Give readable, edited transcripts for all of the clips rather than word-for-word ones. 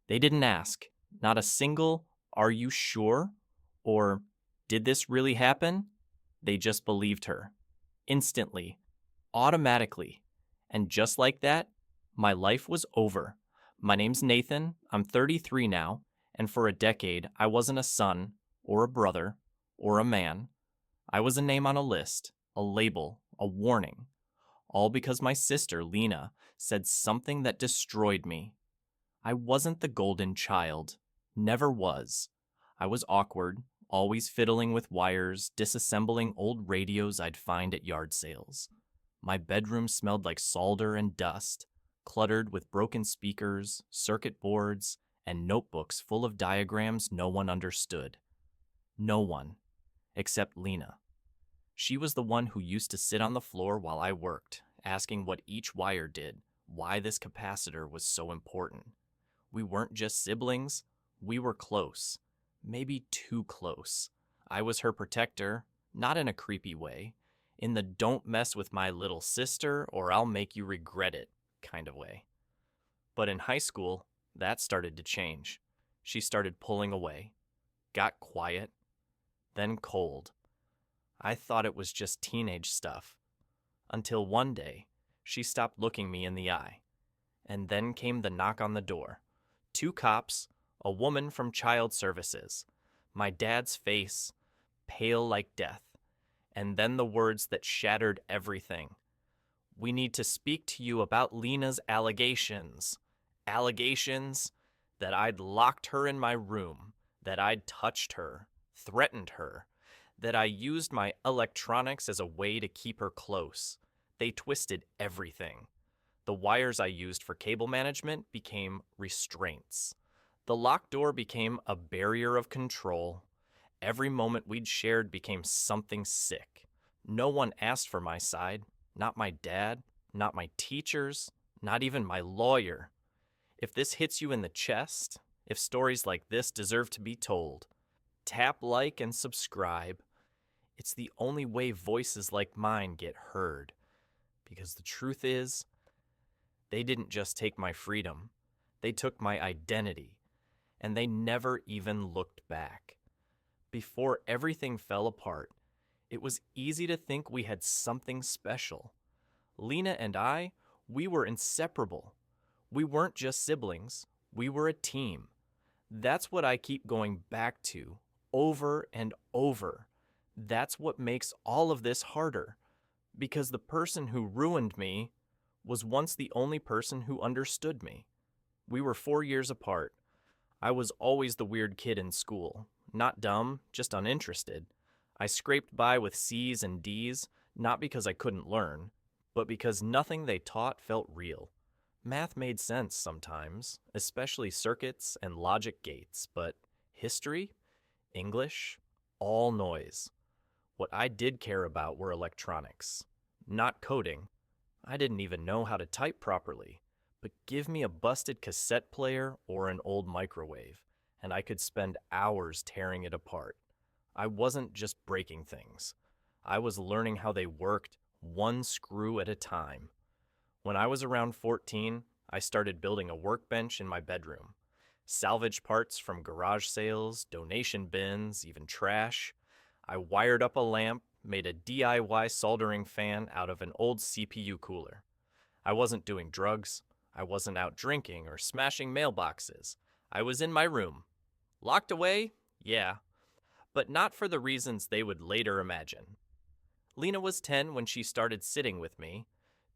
They didn't ask, not a single, "Are you sure?" or "Did this really happen?" They just believed her. Instantly, automatically. And just like that, my life was over. My name's Nathan. I'm 33 now, and for a decade, I wasn't a son, or a brother, or a man. I was a name on a list, a label, a warning, all because my sister, Lena, said something that destroyed me. I wasn't the golden child. Never was. I was awkward, always fiddling with wires, disassembling old radios I'd find at yard sales. My bedroom smelled like solder and dust, cluttered with broken speakers, circuit boards, and notebooks full of diagrams no one understood. No one, except Lena. She was the one who used to sit on the floor while I worked, asking what each wire did, why this capacitor was so important. We weren't just siblings, we were close. Maybe too close. I was her protector, not in a creepy way, in the "don't mess with my little sister or I'll make you regret it" kind of way. But in high school, that started to change. She started pulling away, got quiet, then cold. I thought it was just teenage stuff. Until one day, she stopped looking me in the eye. And then came the knock on the door. Two cops, a woman from Child Services, my dad's face, pale like death, and then the words that shattered everything. "We need to speak to you about Lena's allegations." Allegations that I'd locked her in my room, that I'd touched her, threatened her, that I used my electronics as a way to keep her close. They twisted everything. The wires I used for cable management became restraints. The locked door became a barrier of control. Every moment we'd shared became something sick. No one asked for my side, not my dad, not my teachers, not even my lawyer. If this hits you in the chest, if stories like this deserve to be told, tap like and subscribe. It's the only way voices like mine get heard. Because the truth is, they didn't just take my freedom, they took my identity, and they never even looked back. Before everything fell apart, it was easy to think we had something special. Lena and I, we were inseparable. We weren't just siblings, we were a team. That's what I keep going back to, over and over. That's what makes all of this harder, because the person who ruined me was once the only person who understood me. We were 4 years apart. I was always the weird kid in school. Not dumb, just uninterested. I scraped by with C's and D's, not because I couldn't learn, but because nothing they taught felt real. Math made sense sometimes, especially circuits and logic gates, but history, English, all noise. What I did care about were electronics, not coding. I didn't even know how to type properly, but give me a busted cassette player or an old microwave, and I could spend hours tearing it apart. I wasn't just breaking things. I was learning how they worked, one screw at a time. When I was around 14, I started building a workbench in my bedroom. Salvage parts from garage sales, donation bins, even trash. I wired up a lamp, made a DIY soldering fan out of an old CPU cooler. I wasn't doing drugs. I wasn't out drinking or smashing mailboxes. I was in my room. Locked away? Yeah. But not for the reasons they would later imagine. Lena was 10 when she started sitting with me.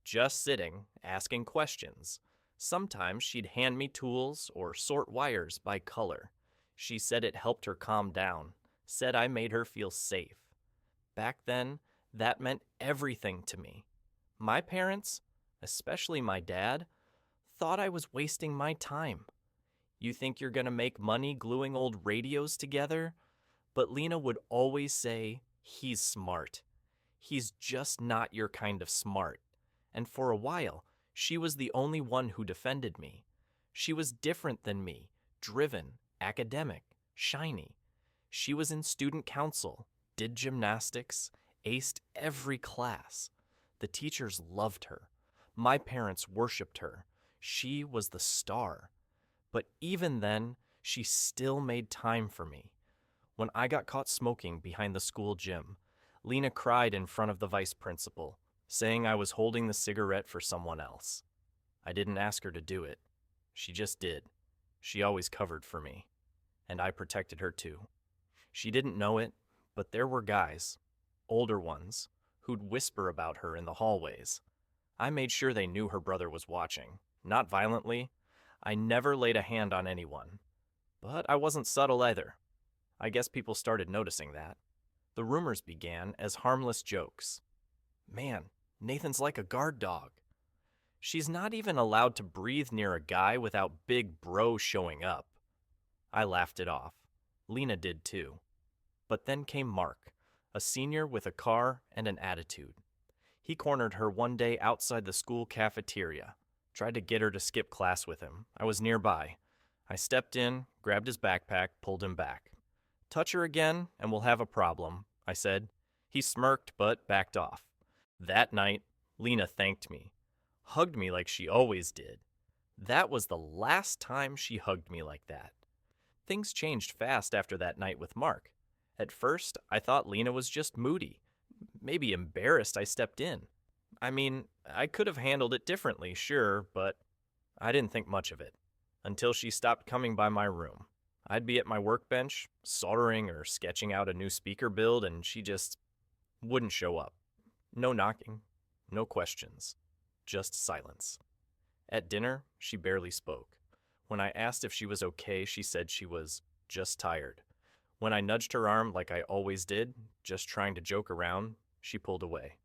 Just sitting, asking questions. Sometimes she'd hand me tools or sort wires by color. She said it helped her calm down, said I made her feel safe. Back then, that meant everything to me. My parents, especially my dad, thought I was wasting my time. "You think you're gonna make money gluing old radios together?" But Lena would always say, "He's smart. He's just not your kind of smart." And for a while, she was the only one who defended me. She was different than me, driven, academic, shiny. She was in student council, did gymnastics, aced every class. The teachers loved her. My parents worshipped her. She was the star. But even then, she still made time for me. When I got caught smoking behind the school gym, Lena cried in front of the vice principal, saying I was holding the cigarette for someone else. I didn't ask her to do it. She just did. She always covered for me, and I protected her too. She didn't know it, but there were guys, older ones, who'd whisper about her in the hallways. I made sure they knew her brother was watching. Not violently. I never laid a hand on anyone. But I wasn't subtle either. I guess people started noticing that. The rumors began as harmless jokes. Man, Nathan's like a guard dog. She's not even allowed to breathe near a guy without big bro showing up. I laughed it off. Lena did too. But then came Mark, a senior with a car and an attitude. He cornered her one day outside the school cafeteria, tried to get her to skip class with him. I was nearby. I stepped in, grabbed his backpack, pulled him back. Touch her again, and we'll have a problem, I said. He smirked, but backed off. That night, Lena thanked me, hugged me like she always did. That was the last time she hugged me like that. Things changed fast after that night with Mark. At first, I thought Lena was just moody, maybe embarrassed I stepped in. I mean, I could have handled it differently, sure, but I didn't think much of it. Until she stopped coming by my room. I'd be at my workbench, soldering or sketching out a new speaker build, and she just wouldn't show up. No knocking, no questions, just silence. At dinner, she barely spoke. When I asked if she was okay, she said she was just tired. When I nudged her arm like I always did, just trying to joke around, she pulled away.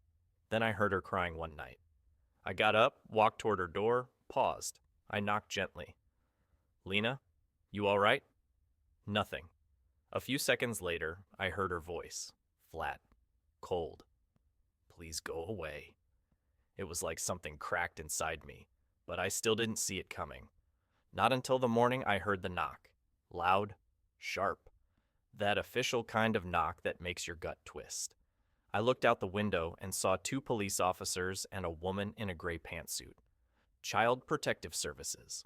Then I heard her crying one night. I got up, walked toward her door, paused. I knocked gently. Lena, you all right? Nothing. A few seconds later, I heard her voice, flat, cold. Please go away. It was like something cracked inside me, but I still didn't see it coming. Not until the morning I heard the knock, loud, sharp, that official kind of knock that makes your gut twist. I looked out the window and saw 2 police officers and a woman in a gray pantsuit. Child Protective Services.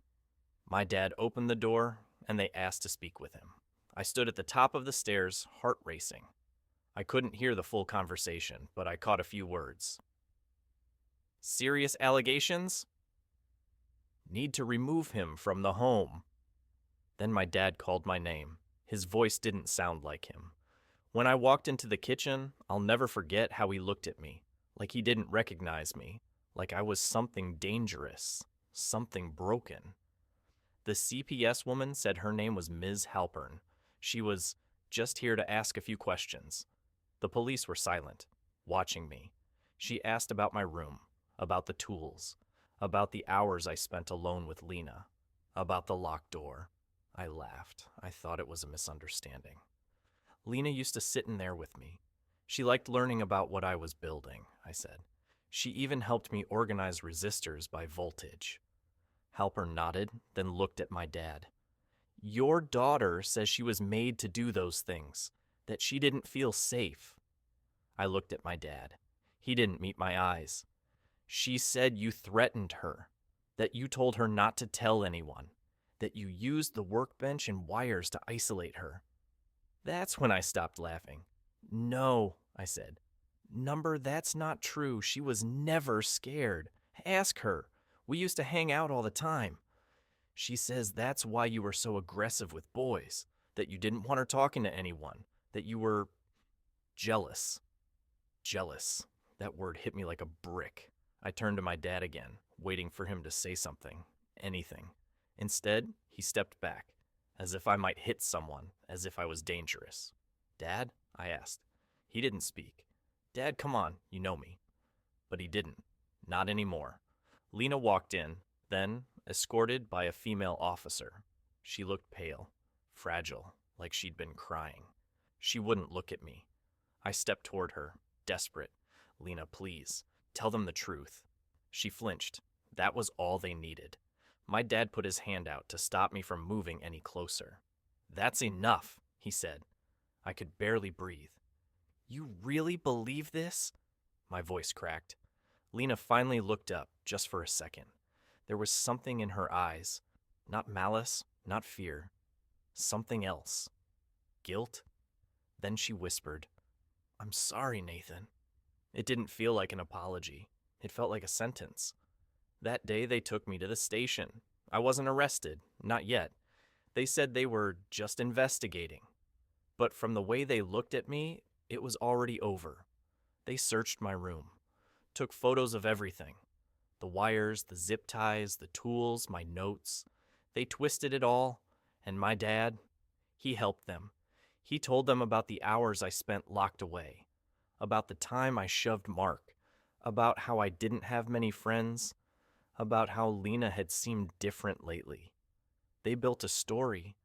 My dad opened the door, and they asked to speak with him. I stood at the top of the stairs, heart racing. I couldn't hear the full conversation, but I caught a few words. Serious allegations? Need to remove him from the home. Then my dad called my name. His voice didn't sound like him. When I walked into the kitchen, I'll never forget how he looked at me, like he didn't recognize me, like I was something dangerous, something broken. The CPS woman said her name was Ms. Halpern. She was just here to ask a few questions. The police were silent, watching me. She asked about my room, about the tools, about the hours I spent alone with Lena, about the locked door. I laughed. I thought it was a misunderstanding. Lena used to sit in there with me. She liked learning about what I was building, I said. She even helped me organize resistors by voltage. Halpern nodded, then looked at my dad. Your daughter says she was made to do those things, that she didn't feel safe. I looked at my dad. He didn't meet my eyes. She said you threatened her, that you told her not to tell anyone, that you used the workbench and wires to isolate her. That's when I stopped laughing. No, I said. Number, that's not true. She was never scared. Ask her. We used to hang out all the time. She says that's why you were so aggressive with boys, that you didn't want her talking to anyone, that you were jealous. Jealous. That word hit me like a brick. I turned to my dad again, waiting for him to say something, anything. Instead, he stepped back, as if I might hit someone, as if I was dangerous. Dad? I asked. He didn't speak. Dad, come on, you know me. But he didn't. Not anymore. Lena walked in, then, escorted by a female officer. She looked pale, fragile, like she'd been crying. She wouldn't look at me. I stepped toward her, desperate. Lena, please, tell them the truth. She flinched. That was all they needed. My dad put his hand out to stop me from moving any closer. That's enough, he said. I could barely breathe. You really believe this? My voice cracked. Lena finally looked up, just for a second. There was something in her eyes. Not malice, not fear. Something else. Guilt? Then she whispered, "I'm sorry, Nathan." It didn't feel like an apology. It felt like a sentence. That day they took me to the station. I wasn't arrested, not yet. They said they were just investigating. But from the way they looked at me, it was already over. They searched my room, took photos of everything. The wires, the zip ties, the tools, my notes. They twisted it all, and my dad, he helped them. He told them about the hours I spent locked away, about the time I shoved Mark, about how I didn't have many friends, about how Lena had seemed different lately. They built a story,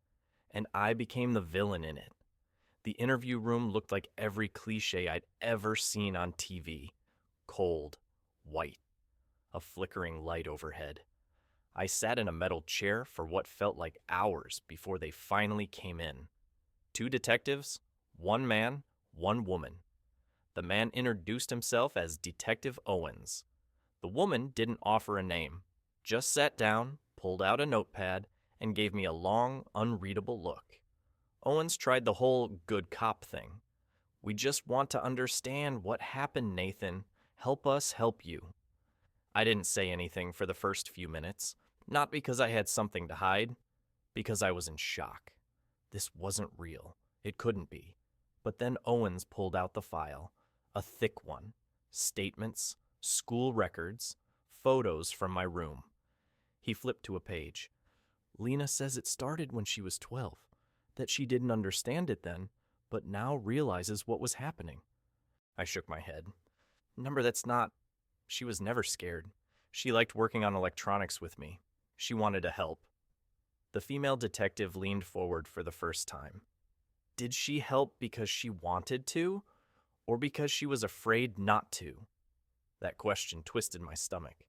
and I became the villain in it. The interview room looked like every cliche I'd ever seen on TV. Cold, white, a flickering light overhead. I sat in a metal chair for what felt like hours before they finally came in. 2 detectives, 1 man, 1 woman. The man introduced himself as Detective Owens. The woman didn't offer a name, just sat down, pulled out a notepad, and gave me a long, unreadable look. Owens tried the whole good cop thing. "We just want to understand what happened, Nathan. Help us help you." I didn't say anything for the first few minutes, not because I had something to hide, because I was in shock. This wasn't real. It couldn't be. But then Owens pulled out the file, a thick one, statements, school records, photos from my room. He flipped to a page. "Lena says it started when she was 12, that she didn't understand it then, but now realizes what was happening." I shook my head. "Number, that's not. She was never scared. She liked working on electronics with me. She wanted to help." The female detective leaned forward for the first time. "Did she help because she wanted to, or because she was afraid not to?" That question twisted my stomach.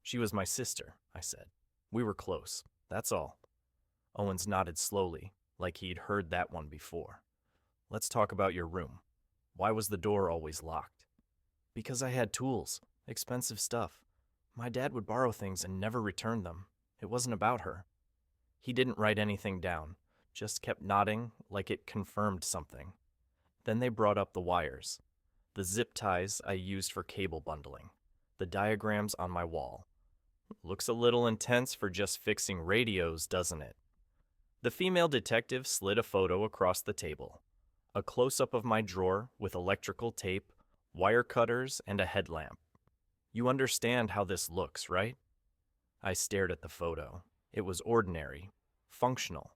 "She was my sister," I said. "We were close, that's all." Owens nodded slowly, like he'd heard that one before. "Let's talk about your room. Why was the door always locked?" "Because I had tools, expensive stuff. My dad would borrow things and never return them. It wasn't about her." He didn't write anything down, just kept nodding like it confirmed something. Then they brought up the wires, the zip ties I used for cable bundling, the diagrams on my wall. "Looks a little intense for just fixing radios, doesn't it?" The female detective slid a photo across the table. A close-up of my drawer with electrical tape, wire cutters, and a headlamp. "You understand how this looks, right?" I stared at the photo. It was ordinary, functional,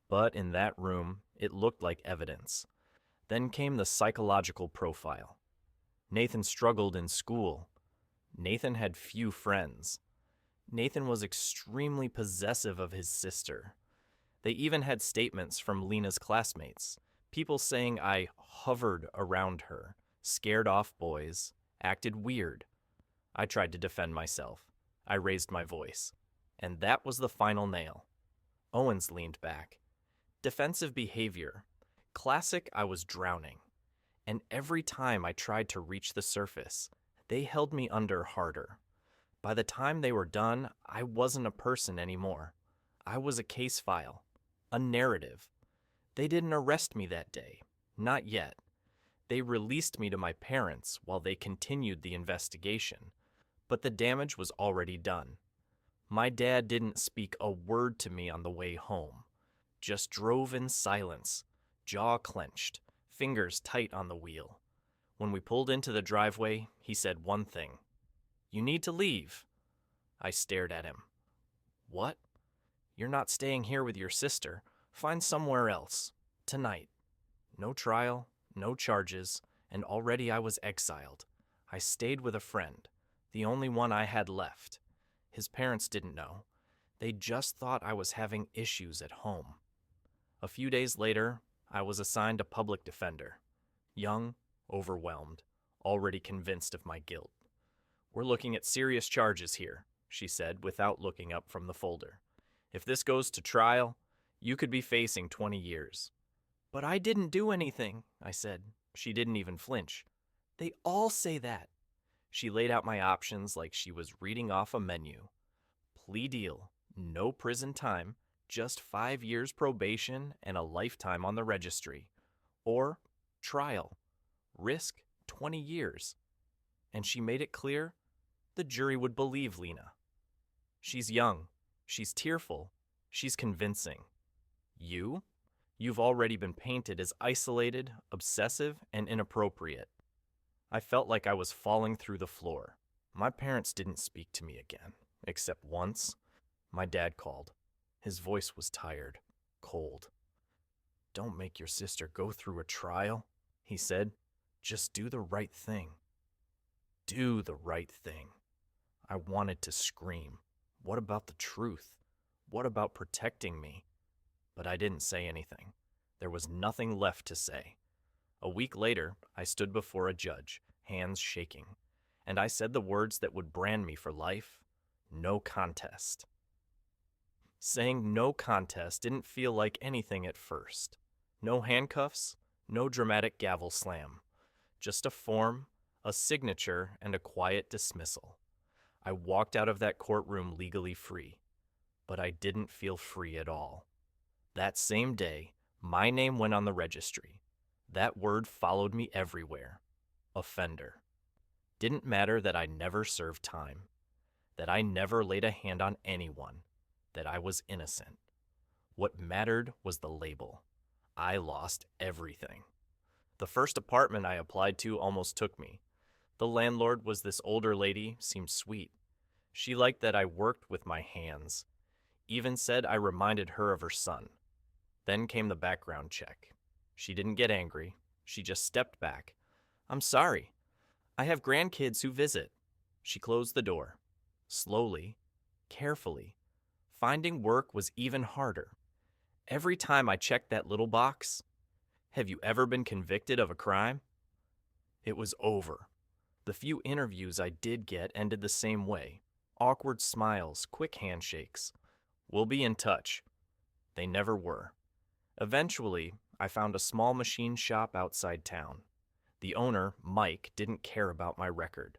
but in that room, it looked like evidence. Then came the psychological profile. Nathan struggled in school. Nathan had few friends. Nathan was extremely possessive of his sister. They even had statements from Lena's classmates, people saying I hovered around her, scared off boys, acted weird. I tried to defend myself. I raised my voice. And that was the final nail. Owens leaned back. Defensive behavior. Classic I was drowning. And every time I tried to reach the surface, they held me under harder. By the time they were done, I wasn't a person anymore. I was a case file, a narrative. They didn't arrest me that day. Not yet. They released me to my parents while they continued the investigation. But the damage was already done. My dad didn't speak a word to me on the way home. Just drove in silence, jaw clenched, fingers tight on the wheel. When we pulled into the driveway, he said one thing. "You need to leave." I stared at him. "What?" "You're not staying here with your sister. Find somewhere else. Tonight." No trial, no charges, and already I was exiled. I stayed with a friend, the only one I had left. His parents didn't know. They just thought I was having issues at home. A few days later, I was assigned a public defender. Young, overwhelmed, already convinced of my guilt. "We're looking at serious charges here," she said without looking up from the folder. "If this goes to trial, you could be facing 20 years. "But I didn't do anything," I said. She didn't even flinch. "They all say that." She laid out my options like she was reading off a menu. Plea deal, no prison time, just 5 years probation and a lifetime on the registry. Or trial, risk 20 years. And she made it clear the jury would believe Lena. She's young, she's tearful, she's convincing. You've already been painted as isolated, obsessive, and inappropriate. I felt like I was falling through the floor. My parents didn't speak to me again, except once. My dad called. His voice was tired, cold. "Don't make your sister go through a trial," he said. "Just do the right thing." Do the right thing. I wanted to scream. What about the truth? What about protecting me? But I didn't say anything. There was nothing left to say. A week later, I stood before a judge, hands shaking, and I said the words that would brand me for life: no contest. Saying no contest didn't feel like anything at first. No handcuffs, no dramatic gavel slam. Just a form, a signature, and a quiet dismissal. I walked out of that courtroom legally free, but I didn't feel free at all. That same day, my name went on the registry. That word followed me everywhere. Offender. Didn't matter that I never served time, that I never laid a hand on anyone, that I was innocent. What mattered was the label. I lost everything. The first apartment I applied to almost took me. The landlord was this older lady, seemed sweet. She liked that I worked with my hands. Even said I reminded her of her son. Then came the background check. She didn't get angry. She just stepped back. "I'm sorry. I have grandkids who visit." She closed the door. Slowly, carefully. Finding work was even harder. Every time I checked that little box, "Have you ever been convicted of a crime?" it was over. The few interviews I did get ended the same way. Awkward smiles, quick handshakes. "We'll be in touch." They never were. Eventually, I found a small machine shop outside town. The owner, Mike, didn't care about my record.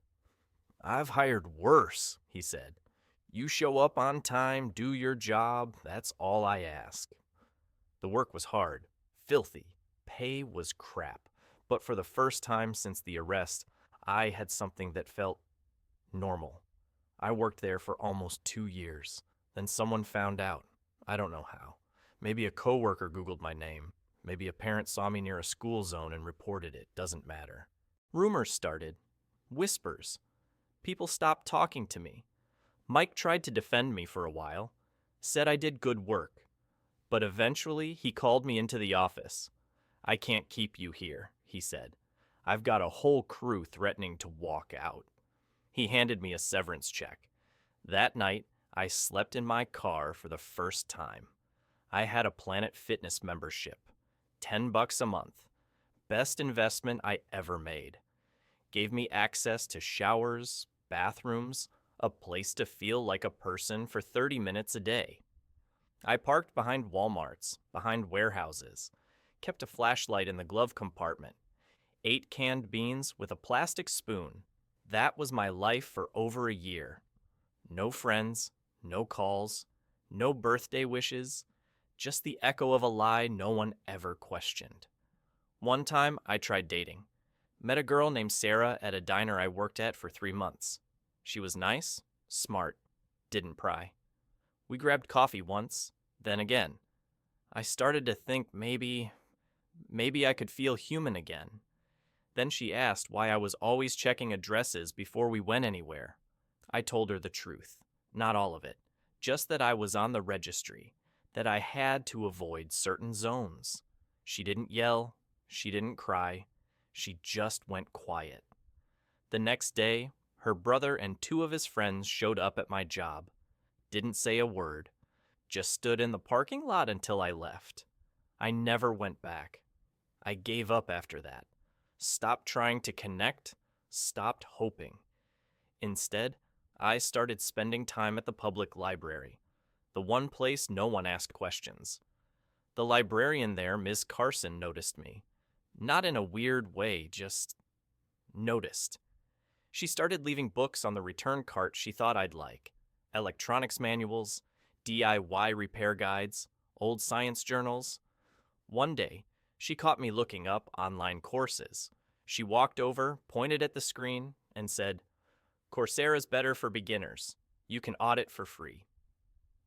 "I've hired worse," he said. "You show up on time, do your job, that's all I ask." The work was hard, filthy, pay was crap, but for the first time since the arrest, I had something that felt normal. I worked there for almost 2 years. Then someone found out. I don't know how. Maybe a coworker Googled my name. Maybe a parent saw me near a school zone and reported it. Doesn't matter. Rumors started. Whispers. People stopped talking to me. Mike tried to defend me for a while. Said I did good work. But eventually, he called me into the office. "I can't keep you here," he said. "I've got a whole crew threatening to walk out." He handed me a severance check. That night, I slept in my car for the first time. I had a Planet Fitness membership. $10 a month. Best investment I ever made. Gave me access to showers, bathrooms, a place to feel like a person for 30 minutes a day. I parked behind Walmarts, behind warehouses, kept a flashlight in the glove compartment, ate canned beans with a plastic spoon. That was my life for over a year. No friends, no calls, no birthday wishes, just the echo of a lie no one ever questioned. One time, I tried dating. Met a girl named Sarah at a diner I worked at for 3 months. She was nice, smart, didn't pry. We grabbed coffee once, then again. I started to think maybe I could feel human again. Then she asked why I was always checking addresses before we went anywhere. I told her the truth. Not all of it. Just that I was on the registry. That I had to avoid certain zones. She didn't yell. She didn't cry. She just went quiet. The next day, her brother and 2 of his friends showed up at my job. Didn't say a word. Just stood in the parking lot until I left. I never went back. I gave up after that. Stopped trying to connect. Stopped hoping. Instead, I started spending time at the public library, the one place no one asked questions. The librarian there, Ms. Carson, noticed me. Not in a weird way, just noticed. She started leaving books on the return cart she thought I'd like. Electronics manuals, DIY repair guides, old science journals. One day, she caught me looking up online courses. She walked over, pointed at the screen, and said, "Coursera's better for beginners. You can audit for free."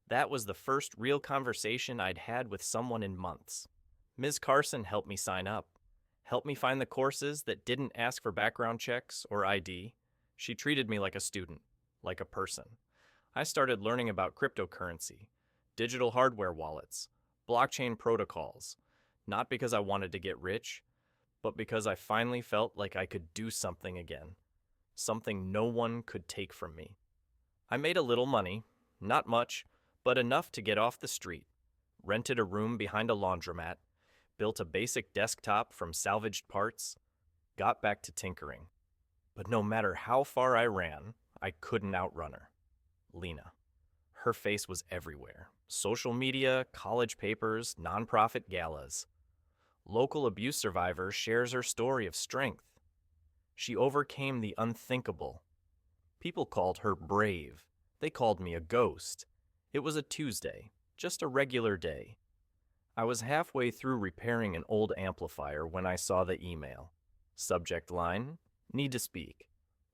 That was the first real conversation I'd had with someone in months. Ms. Carson helped me sign up, helped me find the courses that didn't ask for background checks or ID. She treated me like a student, like a person. I started learning about cryptocurrency, digital hardware wallets, blockchain protocols, not because I wanted to get rich, but because I finally felt like I could do something again, something no one could take from me. I made a little money, not much, but enough to get off the street, rented a room behind a laundromat, built a basic desktop from salvaged parts, got back to tinkering. But no matter how far I ran, I couldn't outrun her. Lena. Her face was everywhere. Social media, college papers, nonprofit galas. Local abuse survivor shares her story of strength. She overcame the unthinkable. People called her brave. They called me a ghost. It was a Tuesday, just a regular day. I was halfway through repairing an old amplifier when I saw the email. Subject line, need to speak.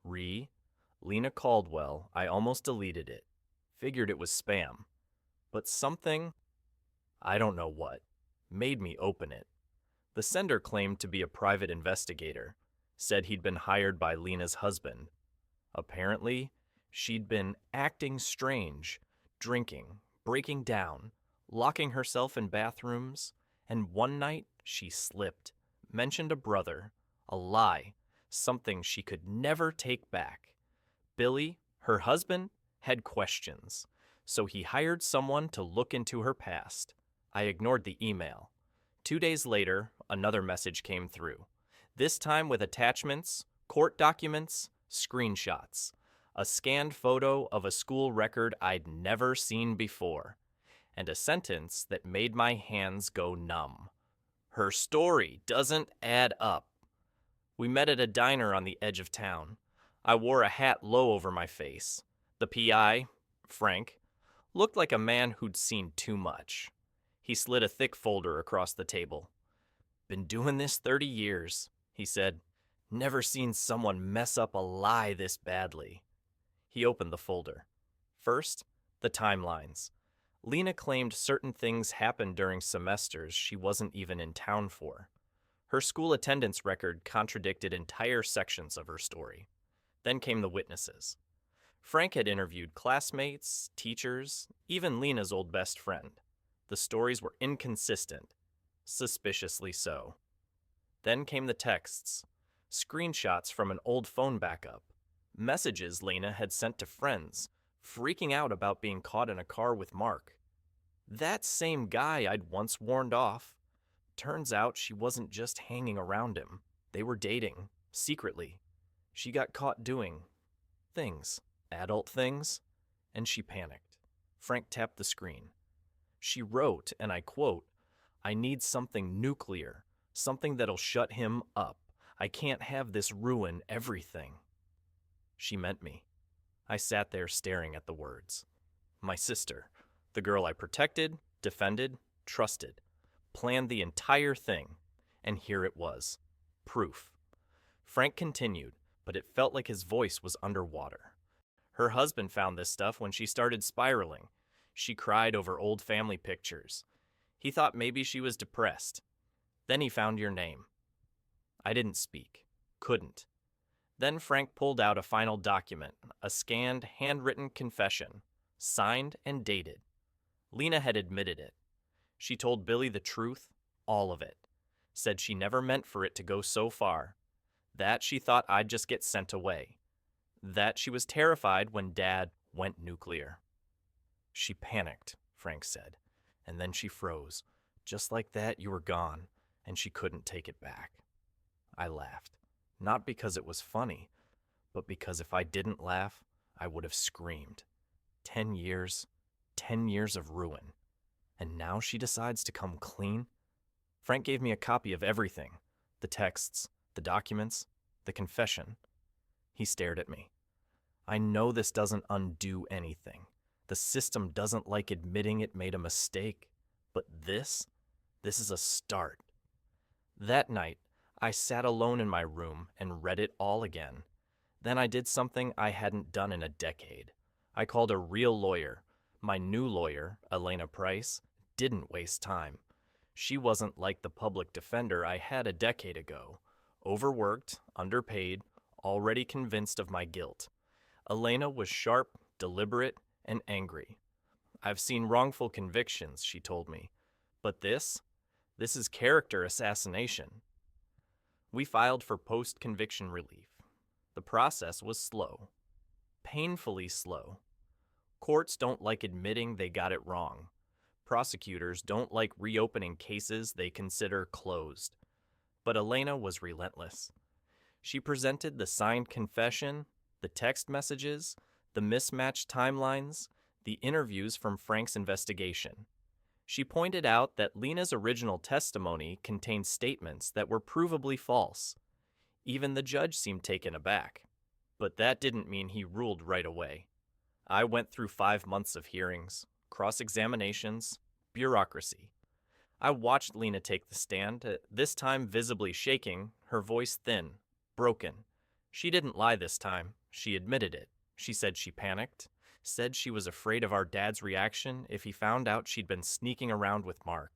Lena Caldwell. I almost deleted it. Figured it was spam. But something, I don't know what, made me open it. The sender claimed to be a private investigator, said he'd been hired by Lena's husband. Apparently, she'd been acting strange, drinking, breaking down, locking herself in bathrooms, and one night she slipped, mentioned a brother, a lie, something she could never take back. Billy, her husband, had questions, so he hired someone to look into her past. I ignored the email. 2 days later, another message came through, this time with attachments, court documents, screenshots, a scanned photo of a school record I'd never seen before, and a sentence that made my hands go numb. Her story doesn't add up. We met at a diner on the edge of town. I wore a hat low over my face. The PI, Frank, looked like a man who'd seen too much. He slid a thick folder across the table. "Been doing this 30 years, he said. "Never seen someone mess up a lie this badly." He opened the folder. First, the timelines. Lena claimed certain things happened during semesters she wasn't even in town for. Her school attendance record contradicted entire sections of her story. Then came the witnesses. Frank had interviewed classmates, teachers, even Lena's old best friend. The stories were inconsistent, suspiciously so. Then came the texts, screenshots from an old phone backup, messages Lena had sent to friends, freaking out about being caught in a car with Mark. That same guy I'd once warned off. Turns out she wasn't just hanging around him. They were dating, secretly. She got caught doing things, adult things, and she panicked. Frank tapped the screen. She wrote, and I quote, "I need something nuclear, something that'll shut him up. I can't have this ruin everything." She meant me. I sat there staring at the words. My sister, the girl I protected, defended, trusted, planned the entire thing, and here it was. Proof. Frank continued, but it felt like his voice was underwater. Her husband found this stuff when she started spiraling. She cried over old family pictures. He thought maybe she was depressed. Then he found your name. I didn't speak. Couldn't. Then Frank pulled out a final document, a scanned, handwritten confession, signed and dated. Lena had admitted it. She told Billy the truth, all of it. Said she never meant for it to go so far. That she thought I'd just get sent away. That she was terrified when Dad went nuclear. She panicked, Frank said, and then she froze. Just like that, you were gone, and she couldn't take it back. I laughed, not because it was funny, but because if I didn't laugh, I would have screamed. 10 years of ruin. And now she decides to come clean? Frank gave me a copy of everything, the texts, the documents, the confession. He stared at me. I know this doesn't undo anything. The system doesn't like admitting it made a mistake. But this is a start. That night, I sat alone in my room and read it all again. Then I did something I hadn't done in a decade. I called a real lawyer. My new lawyer, Elena Price, didn't waste time. She wasn't like the public defender I had a decade ago. Overworked, underpaid, already convinced of my guilt. Elena was sharp, deliberate, and angry. I've seen wrongful convictions, she told me. But this is character assassination. We filed for post-conviction relief. The process was slow. Painfully slow. Courts don't like admitting they got it wrong. Prosecutors don't like reopening cases they consider closed. But Elena was relentless. She presented the signed confession, the text messages, the mismatched timelines, the interviews from Frank's investigation. She pointed out that Lena's original testimony contained statements that were provably false. Even the judge seemed taken aback. But that didn't mean he ruled right away. I went through 5 months of hearings, cross-examinations, bureaucracy. I watched Lena take the stand, this time visibly shaking, her voice thin, broken. She didn't lie this time. She admitted it. She said she panicked, said she was afraid of our dad's reaction if he found out she'd been sneaking around with Mark,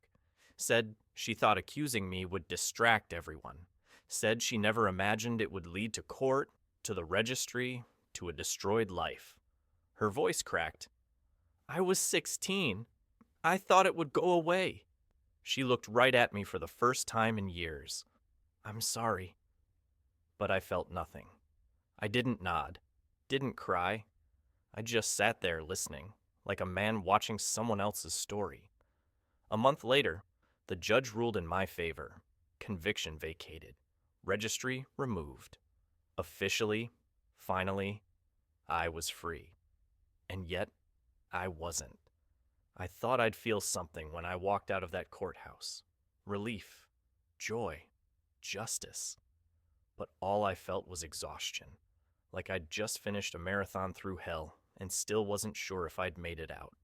said she thought accusing me would distract everyone, said she never imagined it would lead to court, to the registry, to a destroyed life. Her voice cracked. I was 16. I thought it would go away. She looked right at me for the first time in years. I'm sorry. But I felt nothing. I didn't nod, didn't cry. I just sat there listening, like a man watching someone else's story. A month later, the judge ruled in my favor. Conviction vacated. Registry removed. Officially, finally, I was free. And yet, I wasn't. I thought I'd feel something when I walked out of that courthouse. Relief, joy, justice. But all I felt was exhaustion, like I'd just finished a marathon through hell and still wasn't sure if I'd made it out.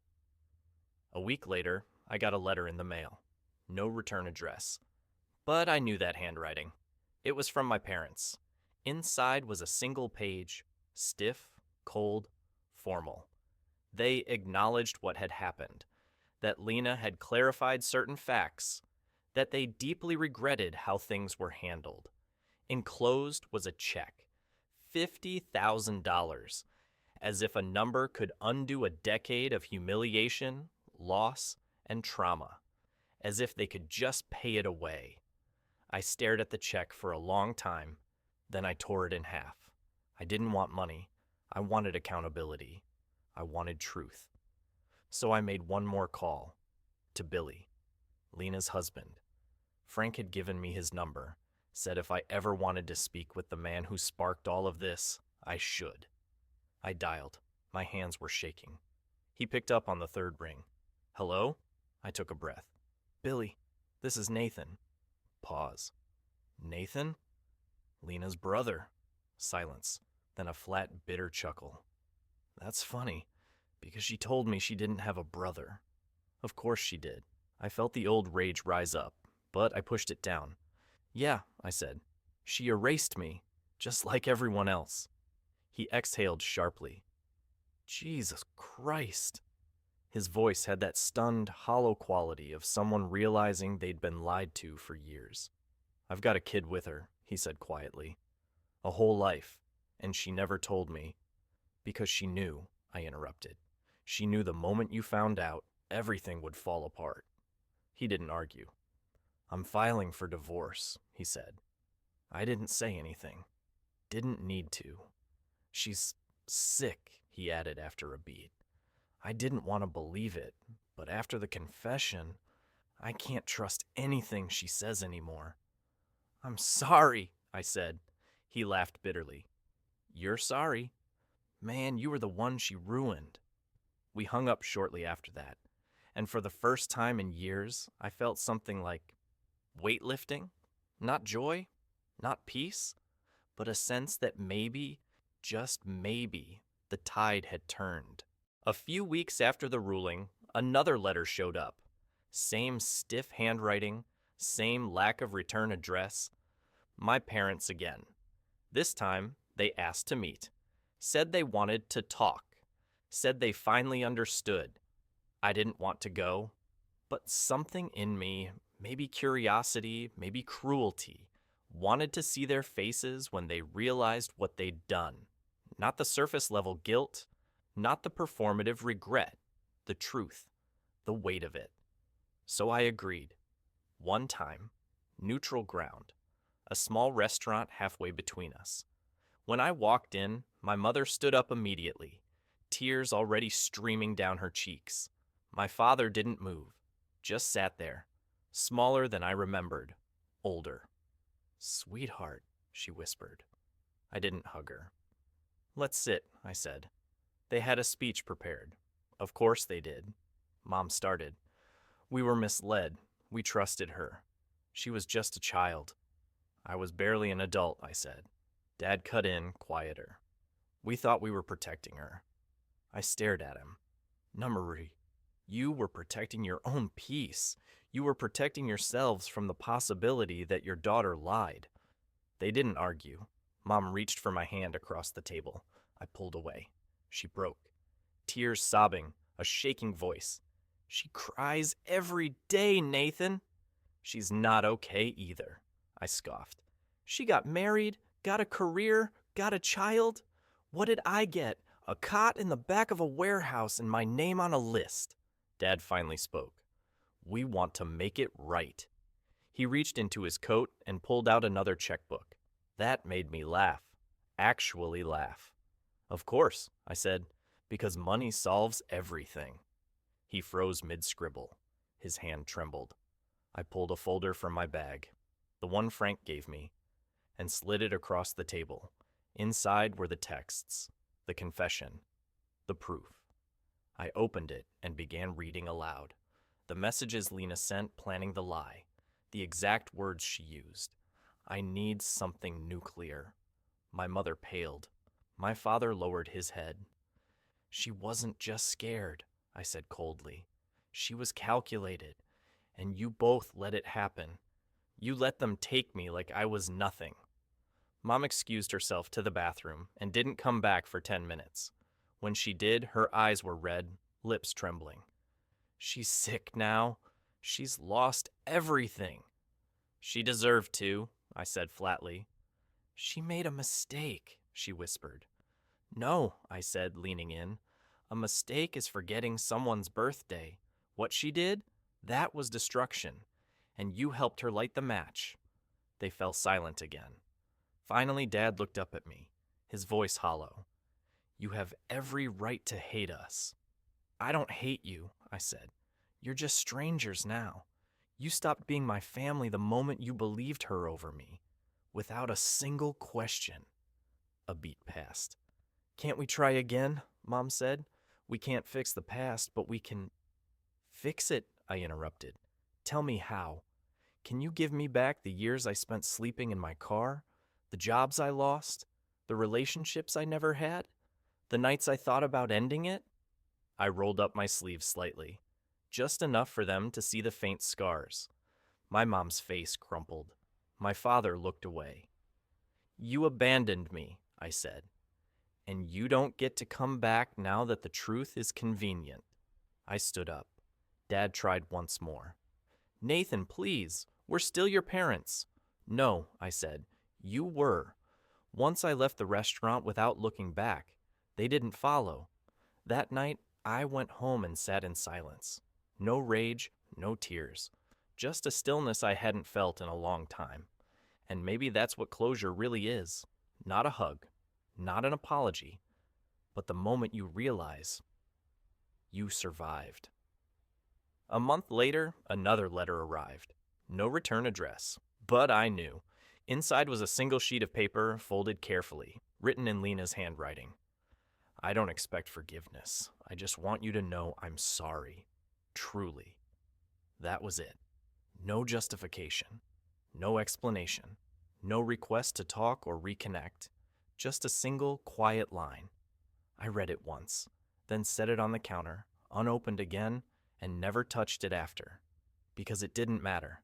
A week later, I got a letter in the mail. No return address. But I knew that handwriting. It was from my parents. Inside was a single page, stiff, cold, formal. They acknowledged what had happened, that Lena had clarified certain facts, that they deeply regretted how things were handled. Enclosed was a check, $50,000, as if a number could undo a decade of humiliation, loss, and trauma, as if they could just pay it away. I stared at the check for a long time, then I tore it in half. I didn't want money. I wanted accountability. I wanted truth. So I made one more call, to Billy, Lena's husband. Frank had given me his number, said if I ever wanted to speak with the man who sparked all of this, I should. I dialed. My hands were shaking. He picked up on the third ring. Hello? I took a breath. Billy, this is Nathan. Pause. Nathan? Lena's brother. Silence. Then a flat, bitter chuckle. That's funny, because she told me she didn't have a brother. Of course she did. I felt the old rage rise up, but I pushed it down. Yeah, I said. She erased me, just like everyone else. He exhaled sharply. Jesus Christ. His voice had that stunned, hollow quality of someone realizing they'd been lied to for years. I've got a kid with her, he said quietly. A whole life, and she never told me. Because she knew, I interrupted. She knew the moment you found out, everything would fall apart. He didn't argue. I'm filing for divorce, he said. I didn't say anything. Didn't need to. She's sick, he added after a beat. I didn't want to believe it, but after the confession, I can't trust anything she says anymore. I'm sorry, I said. He laughed bitterly. You're sorry? Man, you were the one she ruined. We hung up shortly after that, and for the first time in years, I felt something like weightlifting. Not joy, not peace, but a sense that maybe, just maybe, the tide had turned. A few weeks after the ruling, another letter showed up. Same stiff handwriting, same lack of return address. My parents again. This time, they asked to meet. Said they wanted to talk. Said they finally understood. I didn't want to go, but something in me, maybe curiosity, maybe cruelty, wanted to see their faces when they realized what they'd done. Not the surface level guilt, not the performative regret, the truth, the weight of it. So I agreed. One time, neutral ground, a small restaurant halfway between us. When I walked in, my mother stood up immediately, tears already streaming down her cheeks. My father didn't move, just sat there, smaller than I remembered, older. "Sweetheart," she whispered. I didn't hug her. "Let's sit," I said. They had a speech prepared. Of course they did. Mom started. "We were misled. We trusted her. She was just a child." "I was barely an adult," I said. Dad cut in, quieter. "We thought we were protecting her." I stared at him. "No, Marie, you were protecting your own peace. You were protecting yourselves from the possibility that your daughter lied." They didn't argue. Mom reached for my hand across the table. I pulled away. She broke. Tears sobbing, a shaking voice. "She cries every day, Nathan." "She's not okay either," I scoffed. "She got married, got a career, got a child. What did I get? A cot in the back of a warehouse and my name on a list." Dad finally spoke. "We want to make it right." He reached into his coat and pulled out another checkbook. That made me laugh. Actually laugh. "Of course," I said, "because money solves everything." He froze mid-scribble. His hand trembled. I pulled a folder from my bag, the one Frank gave me, and slid it across the table. Inside were the texts, the confession, the proof. I opened it and began reading aloud. The messages Lena sent planning the lie, the exact words she used. "I need something nuclear." My mother paled. My father lowered his head. "She wasn't just scared," I said coldly. "She was calculated, and you both let it happen. You let them take me like I was nothing." Mom excused herself to the bathroom and didn't come back for 10 minutes. When she did, her eyes were red, lips trembling. "She's sick now. She's lost everything." "She deserved to," I said flatly. "She made a mistake," she whispered. "No," I said, leaning in. "A mistake is forgetting someone's birthday. What she did, that was destruction. And you helped her light the match." They fell silent again. Finally, Dad looked up at me, his voice hollow. "You have every right to hate us." "I don't hate you," I said. "You're just strangers now. You stopped being my family the moment you believed her over me, without a single question." A beat passed. "Can't we try again?" Mom said. "We can't fix the past, but we can—" "Fix it," I interrupted. "Tell me how. Can you give me back the years I spent sleeping in my car, the jobs I lost, the relationships I never had, the nights I thought about ending it?" I rolled up my sleeves slightly, just enough for them to see the faint scars. My mom's face crumpled. My father looked away. "You abandoned me," I said, "and you don't get to come back now that the truth is convenient." I stood up. Dad tried once more. "Nathan, please, we're still your parents." "No," I said, "you were. Once I left the restaurant without looking back. They didn't follow. That night, I went home and sat in silence. No rage, no tears. Just a stillness I hadn't felt in a long time. And maybe that's what closure really is. Not a hug, not an apology, but the moment you realize you survived." A month later, another letter arrived. No return address, but I knew. Inside was a single sheet of paper, folded carefully, written in Lena's handwriting. "I don't expect forgiveness. I just want you to know I'm sorry. Truly." That was it. No justification. No explanation. No request to talk or reconnect. Just a single, quiet line. I read it once. then set it on the counter, unopened again, and never touched it after. Because it didn't matter.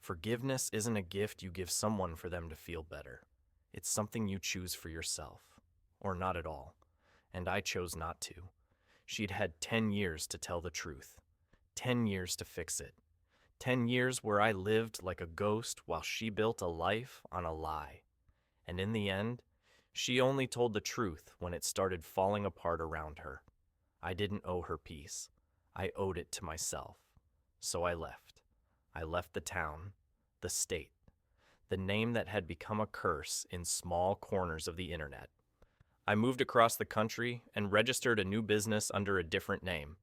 Forgiveness isn't a gift you give someone for them to feel better. It's something you choose for yourself. Or not at all. And I chose not to. She'd had 10 years to tell the truth. 10 years to fix it. 10 years where I lived like a ghost while she built a life on a lie. And in the end, she only told the truth when it started falling apart around her. I didn't owe her peace. I owed it to myself. So I left. I left the town, the state, the name that had become a curse in small corners of the internet. I moved across the country and registered a new business under a different name,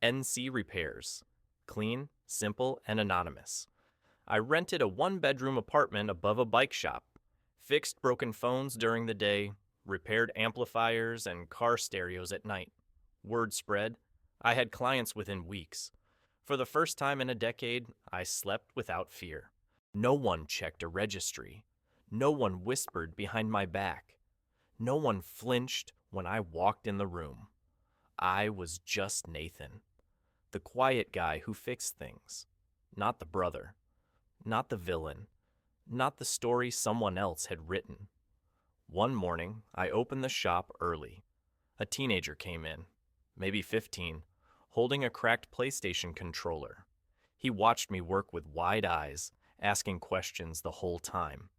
NC Repairs. Clean, simple, and anonymous. I rented a one-bedroom apartment above a bike shop, fixed broken phones during the day, repaired amplifiers and car stereos at night. Word spread. I had clients within weeks. For the first time in a decade, I slept without fear. No one checked a registry. No one whispered behind my back. No one flinched when I walked in the room. I was just Nathan, the quiet guy who fixed things. Not the brother. Not the villain. Not the story someone else had written. One morning, I opened the shop early. A teenager came in, maybe 15, holding a cracked PlayStation controller. He watched me work with wide eyes, asking questions the whole time.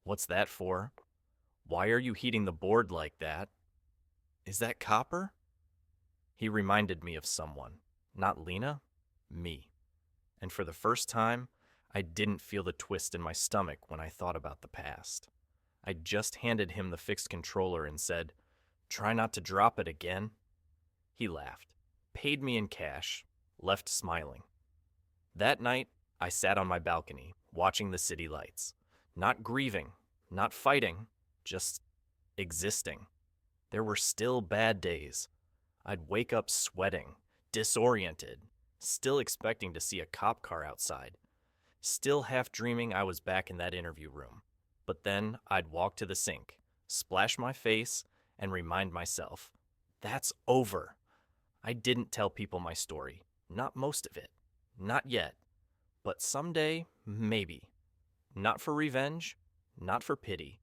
What's that for? Why are you heating the board like that? Is that copper? He reminded me of someone. Not Lena, me. And for the first time, I didn't feel the twist in my stomach when I thought about the past. I just handed him the fixed controller and said, "Try not to drop it again." He laughed, paid me in cash, left smiling. That night, I sat on my balcony, watching the city lights. Not grieving, not fighting, just existing. There were still bad days. I'd wake up sweating, disoriented, still expecting to see a cop car outside, still half dreaming I was back in that interview room. But then I'd walk to the sink, splash my face, and remind myself, that's over. I didn't tell people my story, not most of it, not yet, but someday, maybe. Not for revenge, not for pity,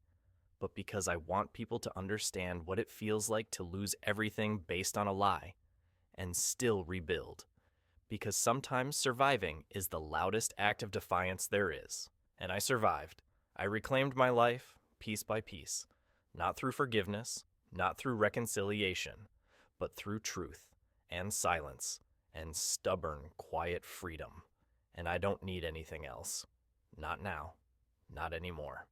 but because I want people to understand what it feels like to lose everything based on a lie and still rebuild. Because sometimes surviving is the loudest act of defiance there is. And I survived. I reclaimed my life, piece by piece. Not through forgiveness, not through reconciliation, but through truth and silence and stubborn, quiet freedom. And I don't need anything else. Not now. Not anymore.